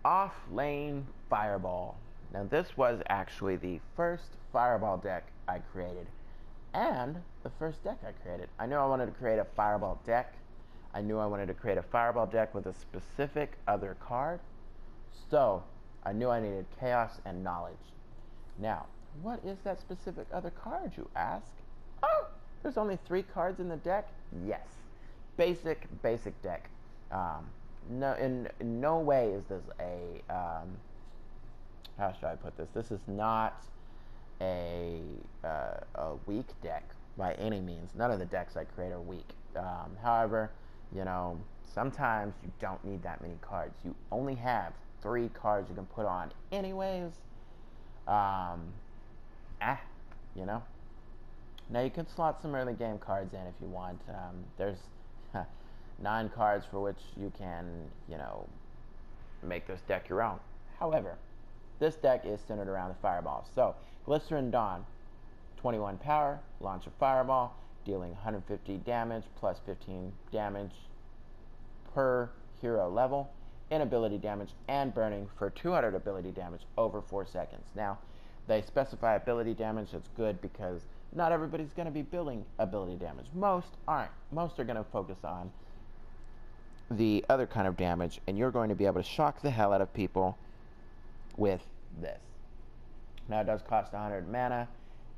Offlane Fireball. Now this was actually the first Fireball deck I created, and the first deck I created. I knew I wanted to create a Fireball deck. I knew I wanted to create a Fireball deck with a specific other card. So I knew I needed Chaos and Knowledge. Now, what is that specific other card, you ask? Oh, there's only 3 cards in the deck? Yes. Basic deck. No, in no way is this a, how should I put this? This is not a weak deck by any means. None of the decks I create are weak. However, you know, sometimes you don't need that many cards. You only have 3 cards you can put on anyways. You know. Now you can slot some early game cards in if you want. There's 9 cards for which you can, you know, make this deck your own. However, this deck is centered around the Fireball. So, Glycerin Dawn, 21 power, launch a Fireball, dealing 150 damage plus 15 damage per hero level, inability damage, and burning for 200 ability damage over 4 seconds. Now, they specify ability damage. That's good because not everybody's going to be building ability damage. Most aren't. Most are going to focus on the other kind of damage, and you're going to be able to shock the hell out of people with this. Now, it does cost 100 mana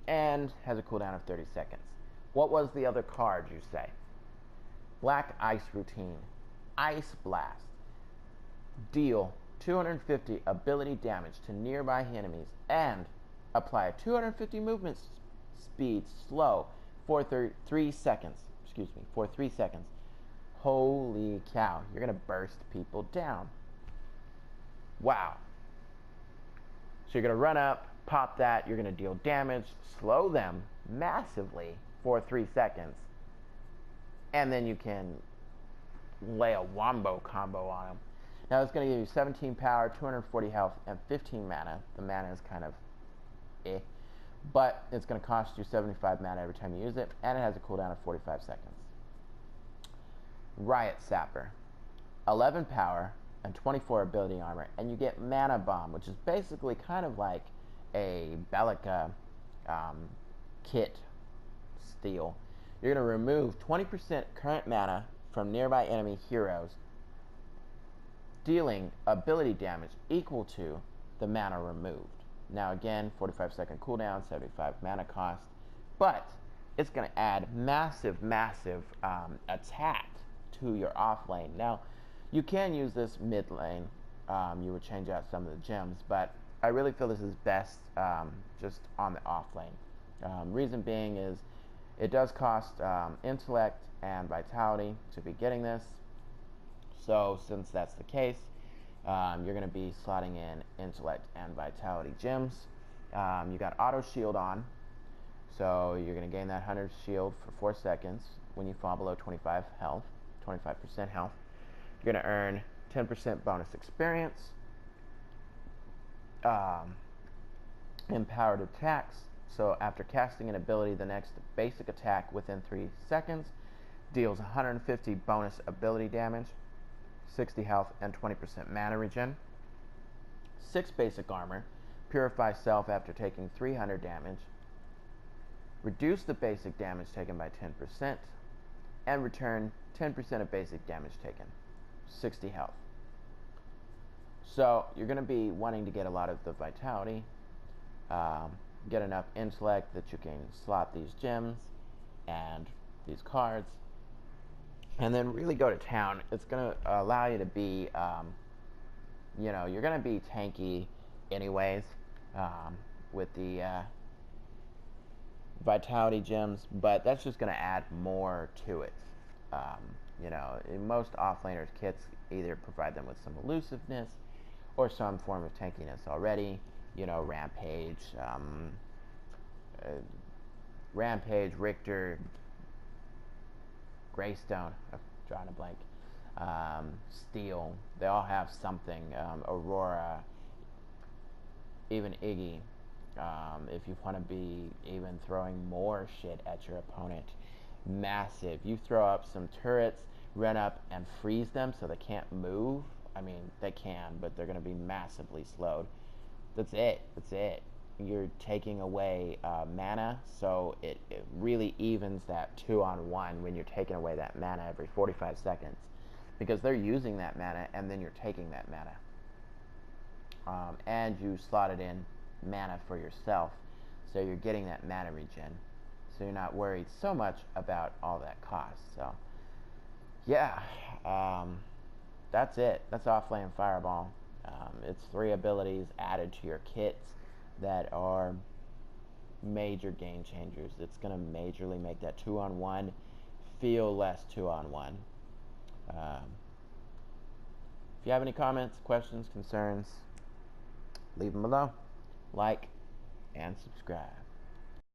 and has a cooldown of 30 seconds. What was the other card, you say? Black Ice Routine. Ice Blast. Deal 250 ability damage to nearby enemies and apply a 250 movement speed slow for 3 seconds. Excuse me, for 3 seconds. Holy cow, you're gonna burst people down. Wow. So you're gonna run up, pop that, you're gonna deal damage, slow them massively for 3 seconds, and then you can lay a wombo combo on them. Now it's going to give you 17 power, 240 health, and 15 mana. The mana is kind of but it's going to cost you 75 mana every time you use it, and it has a cooldown of 45 seconds. Riot Sapper, 11 power and 24 ability armor, and you get Mana Bomb, which is basically kind of like a Bellica kit steal. You're going to remove 20% current mana from nearby enemy heroes, dealing ability damage equal to the mana removed. Now again, 45-second cooldown, 75 mana cost, but it's going to add massive attack to your off lane. Now, you can use this mid lane. You would change out some of the gems, but I really feel this is best just on the off lane. Reason being is it does cost intellect and vitality to be getting this. So since that's the case, you're going to be slotting in intellect and vitality gems. You got auto shield on, so you're going to gain that 100 shield for 4 seconds when you fall below 25% health. You're going to earn 10% bonus experience. Empowered attacks. So after casting an ability, the next basic attack within 3 seconds deals 150 bonus ability damage, 60 health, and 20% mana regen. 6 basic armor. Purify self after taking 300 damage. Reduce the basic damage taken by 10%, and return 10% of basic damage taken. 60 health. So you're going to be wanting to get a lot of the vitality, get enough intellect that you can slot these gems and these cards, and then really go to town. It's going to allow you to be, you know, you're going to be tanky anyways with the vitality gems, but that's just going to add more to it. You know, in most offlaners kits either provide them with some elusiveness or some form of tankiness already. You know, Rampage, Richter, Greystone, I'm drawing a blank, Steel, they all have something, Aurora, even Iggy, if you want to be even throwing more shit at your opponent. Massive. You throw up some turrets, run up and freeze them so they can't move. I mean, they can, but they're going to be massively slowed. That's it. That's it. You're taking away mana, so it really evens that 2-on-1 when you're taking away that mana every 45 seconds. Because they're using that mana, and then you're taking that mana. And you slotted in mana for yourself, so you're getting that mana regen. So you're not worried so much about all that cost. So, yeah, that's it. That's Offlane Fireball. It's 3 abilities added to your kits that are major game changers. It's going to majorly make that 2-on-1 feel less 2-on-1. If you have any comments, questions, concerns, leave them below. Like and subscribe.